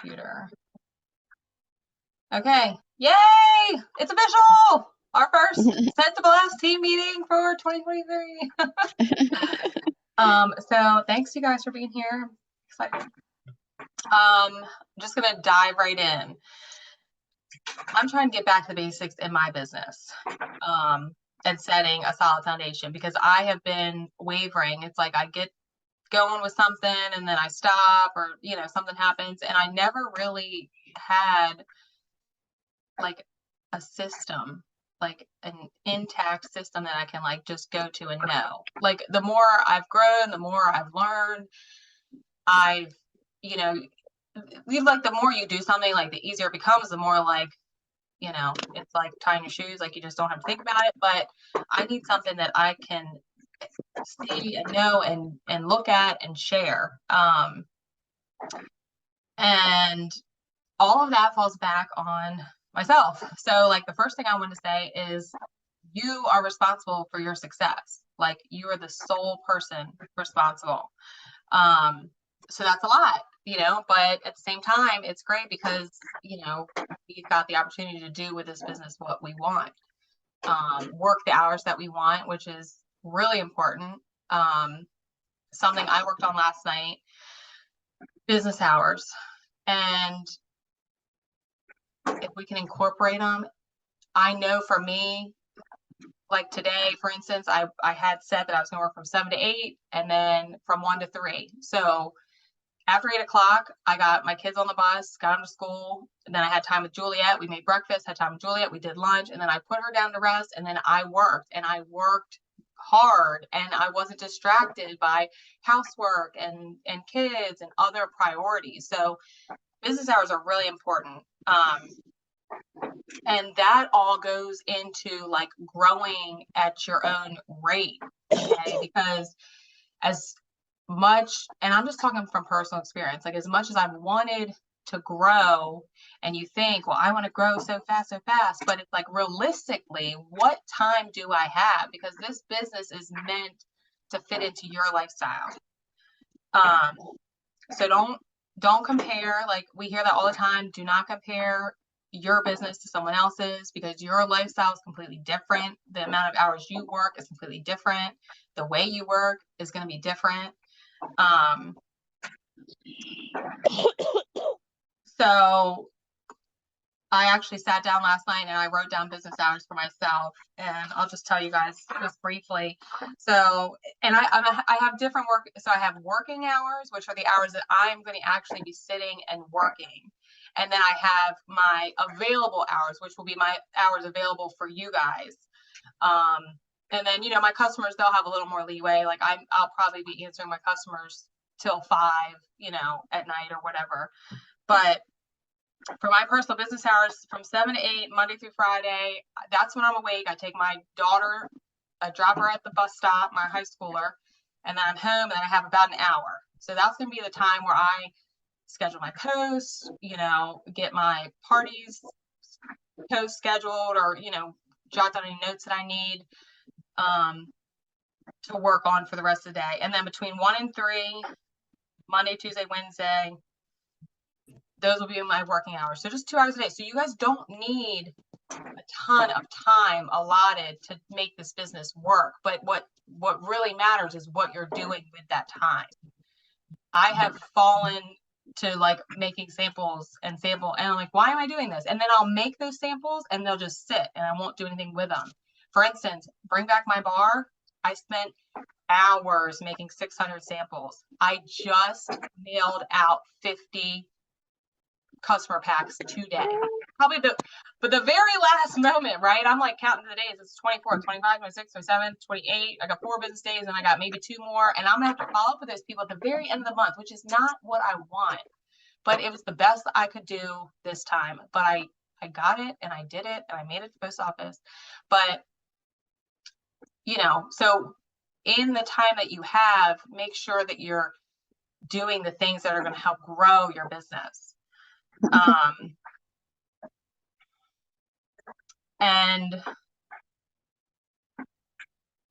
computer. Okay, yay! It's official! Our first Set to Blast team meeting for 2023. So thanks you guys for being here. Excited. I'm just gonna dive right in. I'm trying to get back to the basics in my business, and setting a solid foundation, because I have been wavering. It's like I get going with something and then I stop, or something happens, and I never really had like a system, like an intact system that I can like just go to and know. Like the more I've grown, the more I've learned. I've, you know, like the more you do something, like the easier it becomes, the more like, it's like tying your shoes, like you just don't have to think about it. But I need something that I can see and know and look at and share. And all of that falls back on myself. So like the first thing I want to say is you are responsible for your success. Like you are the sole person responsible. So that's a lot, but at the same time, it's great because, we've got the opportunity to do with this business what we want. Work the hours that we want, which is really important. Something I worked on last night, business hours. And if we can incorporate them, I know for me, like today, for instance, I had said that I was going to work from 7 to 8 and then from 1 to 3. So after 8 o'clock, I got my kids on the bus, got them to school, and then I had time with Juliet. We made breakfast, had time with Juliet. We did lunch, and then I put her down to rest, and then I worked hard, and I wasn't distracted by housework and kids and other priorities. So business hours are really important. And that all goes into like growing at your own rate, okay? Because as much, and I'm just talking from personal experience, like as much as I've wanted to grow, and you think, well, I want to grow so fast, but it's like realistically, what time do I have? Because this business is meant to fit into your lifestyle. So don't compare. Like we hear that all the time. Do not compare your business to someone else's, because your lifestyle is completely different. The amount of hours you work is completely different. The way you work is going to be different. So I actually sat down last night and I wrote down business hours for myself, and I'll just tell you guys just briefly. So, and I have different work. So I have working hours, which are the hours that I'm going to actually be sitting and working. And then I have my available hours, which will be my hours available for you guys. And then, my customers, they'll have a little more leeway. Like I'll probably be answering my customers till 5, at night or whatever. But for my personal business hours, from 7 to 8, Monday through Friday, that's when I'm awake. I take my daughter, I drop her at the bus stop, my high schooler, and then I'm home, and then I have about an hour. So that's going to be the time where I schedule my posts, get my parties post scheduled, or, jot down any notes that I need to work on for the rest of the day. And then between 1 and 3, Monday, Tuesday, Wednesday, those will be my working hours. So just 2 hours a day. So you guys don't need a ton of time allotted to make this business work. But what really matters is what you're doing with that time. I have fallen to like making samples and I'm like, why am I doing this? And then I'll make those samples and they'll just sit and I won't do anything with them. For instance, bring back my bar. I spent hours making 600 samples. I just mailed out 50 customer packs today. Probably but the very last moment, right? I'm like counting the days. It's 24, 25, 26, 27, 28. I got 4 business days and I got maybe 2 more. And I'm gonna have to follow up with those people at the very end of the month, which is not what I want. But it was the best I could do this time. But I got it and I did it and I made it to the post office. But so in the time that you have, make sure that you're doing the things that are going to help grow your business. And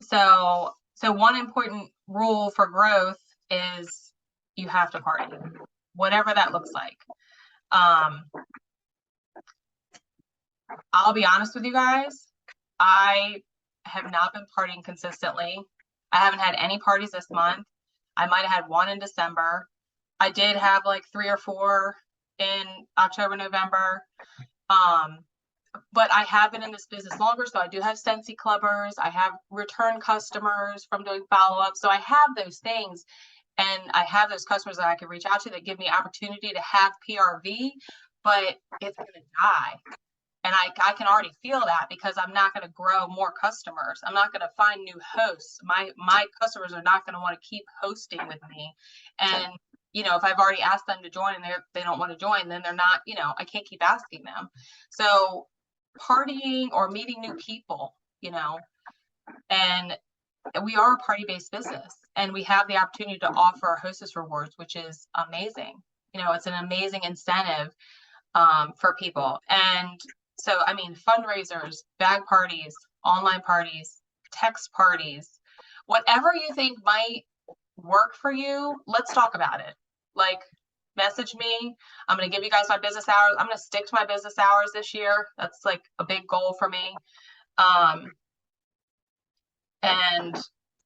so one important rule for growth is you have to party, whatever that looks like. I'll be honest with you guys. I have not been partying consistently. I haven't had any parties this month. I might have had one in December. I did have like 3 or 4 in October, November. But I have been in this business longer, so I do have Scentsy Clubbers. I have return customers from doing follow-up. So I have those things, and I have those customers that I can reach out to that give me opportunity to have PRV, but it's going to die. And I can already feel that because I'm not going to grow more customers. I'm not going to find new hosts. My customers are not going to want to keep hosting with me. And, you know, if I've already asked them to join and they don't want to join, then they're not, you know, I can't keep asking them. So partying or meeting new people, you know, and we are a party-based business, and we have the opportunity to offer hostess rewards, which is amazing. You know, it's an amazing incentive for people. And so, I mean, fundraisers, bag parties, online parties, text parties, whatever you think might work for you, let's talk about it. Like, message me. I'm going to give you guys my business hours. I'm going to stick to my business hours this year. That's like a big goal for me.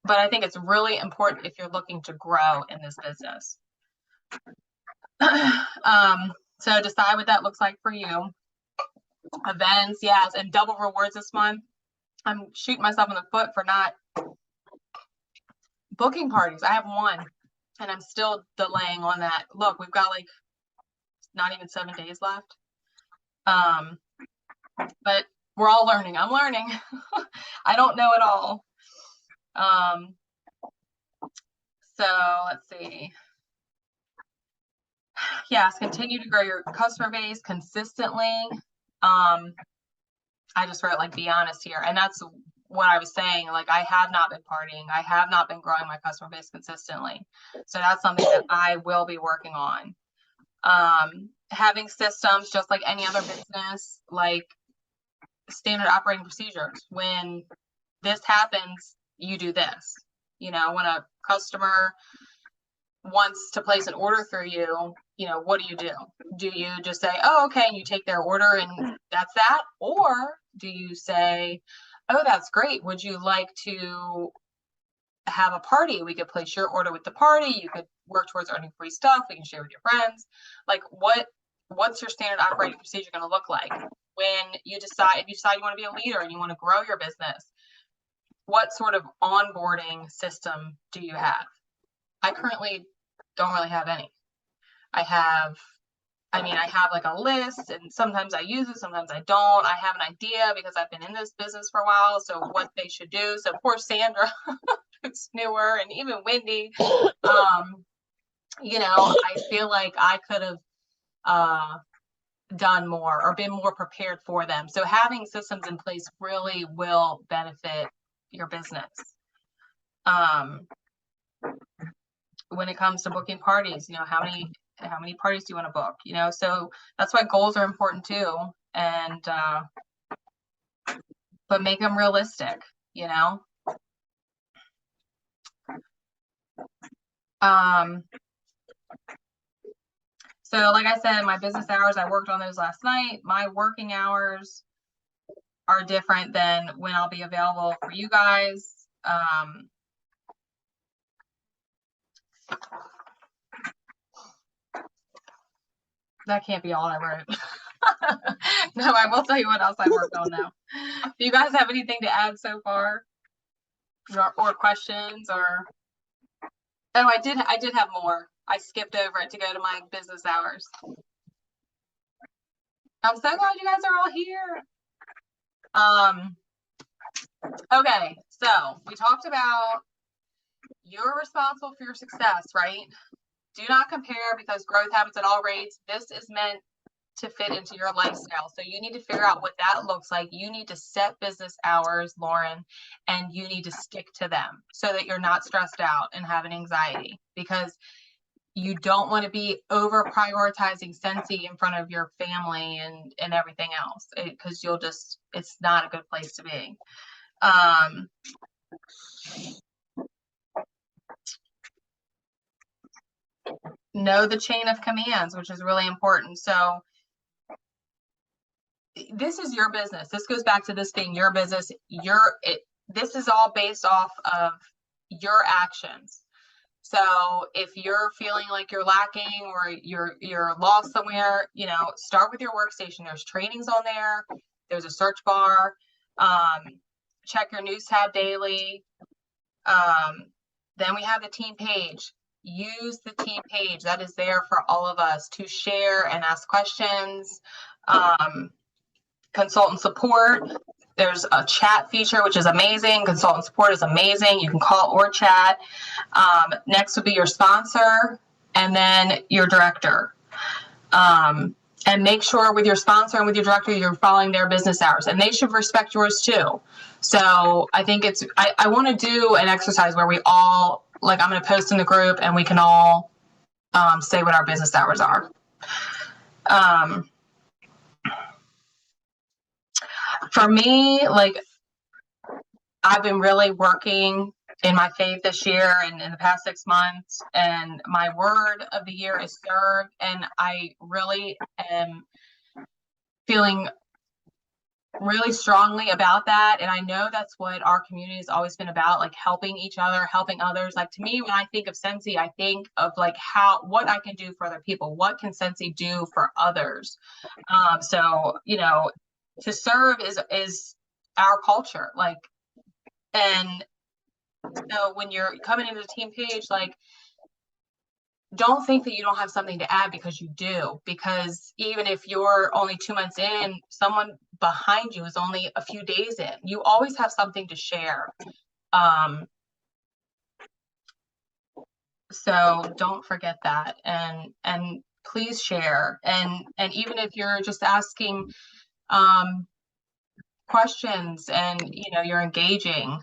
But I think it's really important if you're looking to grow in this business. So decide what that looks like for you. Events, yes, and double rewards this month. I'm shooting myself in the foot for not booking parties. I have one, and I'm still delaying on that. Look, we've got like not even 7 days left. But we're all learning. I'm learning. I don't know it all. So let's see. Yes, continue to grow your customer base consistently. I just wrote like, be honest here. And that's what I was saying. Like, I have not been partying. I have not been growing my customer base consistently. So that's something that I will be working on. Having systems, just like any other business, like standard operating procedures. When this happens, you do this. You know, when a customer wants to place an order through you, you know, what do? Do you just say, oh, okay, and you take their order and that's that? Or do you say, oh, that's great. Would you like to have a party? We could place your order with the party. You could work towards earning free stuff. We can share with your friends. Like, what's your standard operating procedure going to look like when you decide, if you decide you want to be a leader and you want to grow your business? What sort of onboarding system do you have? I currently don't really have any. I have like a list, and sometimes I use it, sometimes I don't. I have an idea because I've been in this business for a while, so what they should do. So poor Sandra, who's newer, and even Wendy, you know, I feel like I could have done more or been more prepared for them. So having systems in place really will benefit your business. When it comes to booking parties, you know, how many parties do you want to book? You know, so that's why goals are important too. And but make them realistic, you know. So like I said, my business hours, I worked on those last night. My working hours are different than when I'll be available for you guys. That can't be all I wrote. No, I will tell you what else I worked on now. Do you guys have anything to add so far? Or questions or? Oh, I did have more. I skipped over it to go to my business hours. I'm so glad you guys are all here. Okay, so we talked about you're responsible for your success, right? Do not compare, because growth happens at all rates. This is meant to fit into your lifestyle. So you need to figure out what that looks like. You need to set business hours, Lauren, and you need to stick to them so that you're not stressed out and having anxiety, because you don't want to be over prioritizing Scentsy in front of your family and everything else, because it's not a good place to be. know the chain of commands, which is really important. So this is your business. This goes back to this being your business. This is all based off of your actions. So if you're feeling like you're lacking or you're lost somewhere, you know, start with your workstation. There's trainings on there. There's a search bar. Check your news tab daily. Then we have the team page. Use the team page. That is there for all of us to share and ask questions. Consultant support. There's a chat feature, which is amazing. Consultant support is amazing. You can call or chat. Next would be your sponsor and then your director. And make sure with your sponsor and with your director, you're following their business hours, and they should respect yours too. So I think I want to do an exercise where we all, like, I'm going to post in the group and we can all say what our business hours are. For me, like, I've been really working in my faith this year and in the past 6 months, and my word of the year is serve. And I really am feeling really strongly about that. And I know that's what our community has always been about, like helping each other, helping others. Like, to me, when I think of Scentsy, I think of like what I can do for other people. What can Scentsy do for others? So, you know, to serve is our culture. Like, and so when you're coming into the team page, like, don't think that you don't have something to add, because you do. Because even if you're only 2 months in, someone behind you is only a few days in. You always have something to share. So don't forget that, and please share. And even if you're just asking questions and, you know, you're engaging,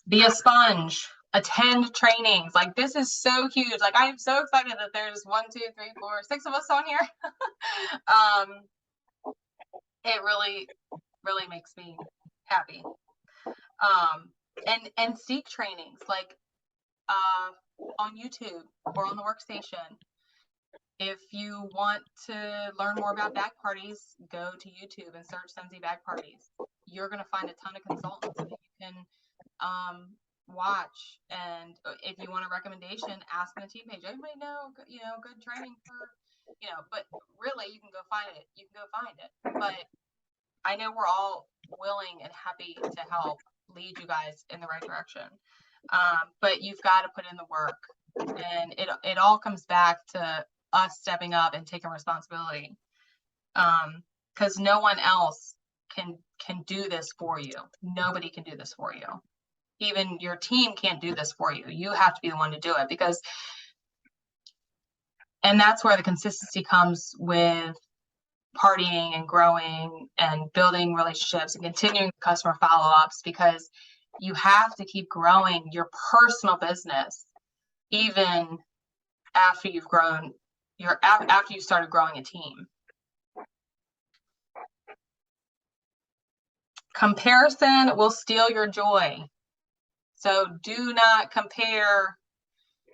be a sponge. Attend trainings. Like, this is so huge. Like, I am so excited that there's 1, 2, 3, 4, 6 of us on here. It really, really makes me happy. And seek trainings, like on YouTube or on the workstation. If you want to learn more about bag parties, go to YouTube and search Scentsy bag parties. You're going to find a ton of consultants that you can watch. And if you want a recommendation, ask in the team page. Everybody know, you know, good training for, you know, but really you can go find it. You can go find it. But I know we're all willing and happy to help lead you guys in the right direction. But you've got to put in the work, and it all comes back to us stepping up and taking responsibility. Because no one else can do this for you. Nobody can do this for you. Even your team can't do this for you. You have to be the one to do it, because, and that's where the consistency comes with partying and growing and building relationships and continuing customer follow-ups, because you have to keep growing your personal business even after you've grown after you started growing a team. Comparison will steal your joy. So do not compare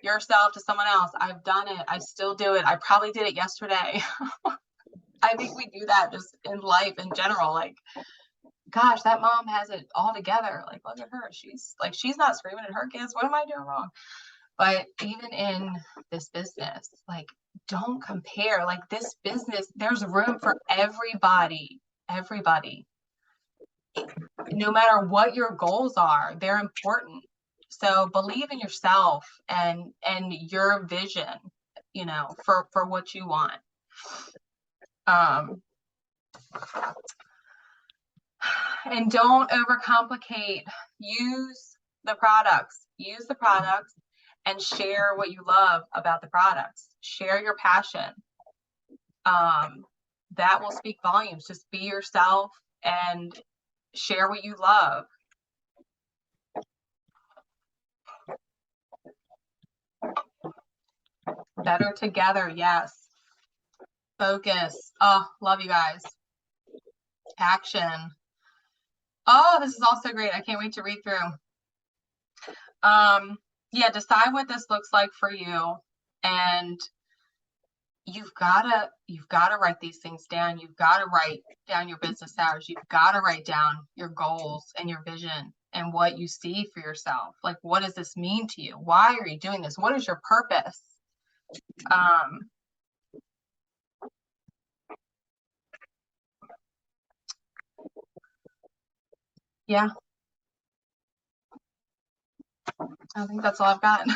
yourself to someone else. I've done it. I still do it. I probably did it yesterday. I think we do that just in life in general. Like, gosh, that mom has it all together. Like, look at her. She's not screaming at her kids. What am I doing wrong? But even in this business, like, don't compare. Like, this business, there's room for everybody. No matter what your goals are, they're important. So believe in yourself and your vision, you know, for what you want. And don't overcomplicate. Use the products and share what you love about the products. Share your passion. That will speak volumes. Just be yourself and share what you love. Better together, yes. Focus. Oh, love you guys. Action. Oh, this is also great. I can't wait to read through. Yeah, decide what this looks like for you. And you've gotta write these things down. You've got to write down your business hours. You've got to write down your goals and your vision and what you see for yourself. Like, what does this mean to you? Why are you doing this? What is your purpose? Um, yeah, I think that's all I've got.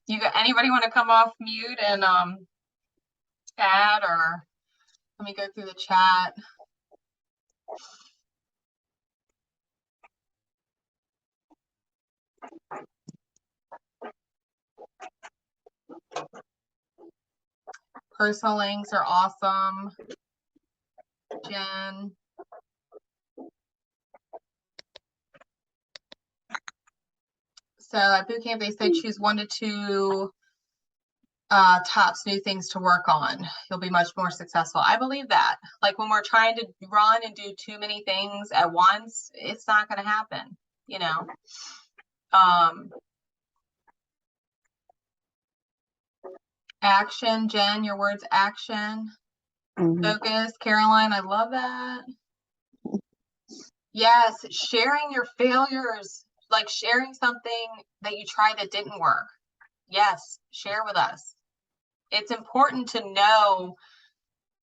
You got anybody want to come off mute and add, or let me go through the chat. Personal links are awesome. Jen. So at boot camp, they said choose 1 to 2 tops new things to work on. You'll be much more successful. I believe that. Like when we're trying to run and do too many things at once, it's not going to happen, you know. Action, Jen, your words action. Focus, Caroline, I love that. Yes, sharing your failures, like sharing something that you tried that didn't work. Yes, share with us. It's important to know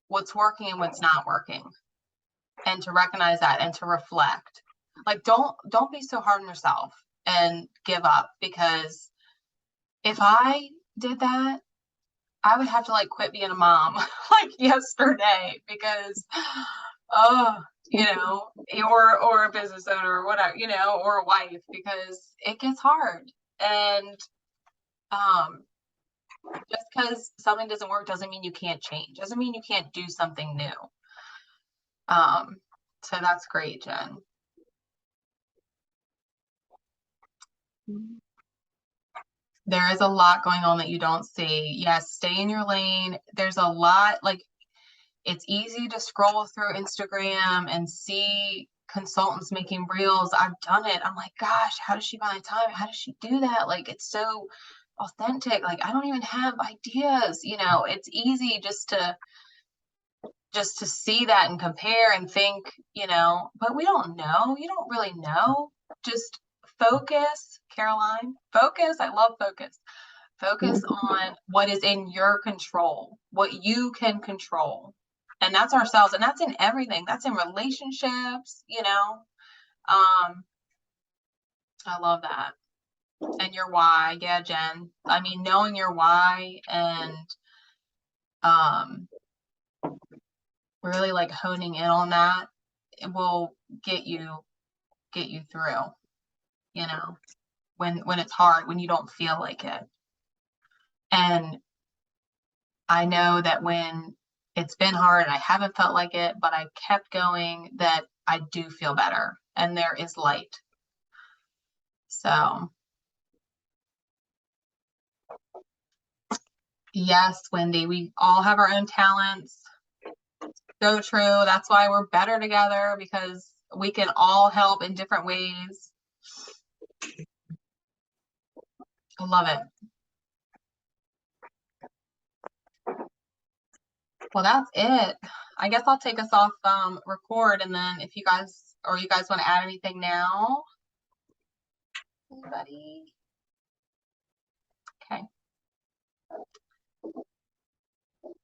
what's working and what's not working, and to recognize that and to reflect. Like don't be so hard on yourself and give up, because if I did that, I would have to like quit being a mom like yesterday, because oh, you know, or a business owner or whatever, you know, or a wife, because it gets hard. And just because something doesn't work doesn't mean you can't change, doesn't mean you can't do something new. So that's great, Jen. There is a lot going on that you don't see. Yes, stay in your lane. There's a lot, like it's easy to scroll through Instagram and see consultants making reels. I've done it. I'm like, gosh, how does she find time? How does she do that? Like it's so authentic. Like I don't even have ideas, you know. It's easy just to see that and compare and think, you know, but we don't know. You don't really know. Just focus, Caroline. Focus. I love focus. Focus on what is in your control, what you can control. And that's ourselves. And that's in everything. That's in relationships, you know. I love that. And your why. Yeah, Jen. I mean, knowing your why and really like honing in on that, it will get you through, you know, when it's hard, when you don't feel like it. And I know that when it's been hard, I haven't felt like it, but I kept going, that I do feel better and there is light. So yes, Wendy, we all have our own talents. So true. That's why we're better together, because we can all help in different ways. I love it. Well, that's it. I guess I'll take us off record, and then if you guys want to add anything now. Anybody?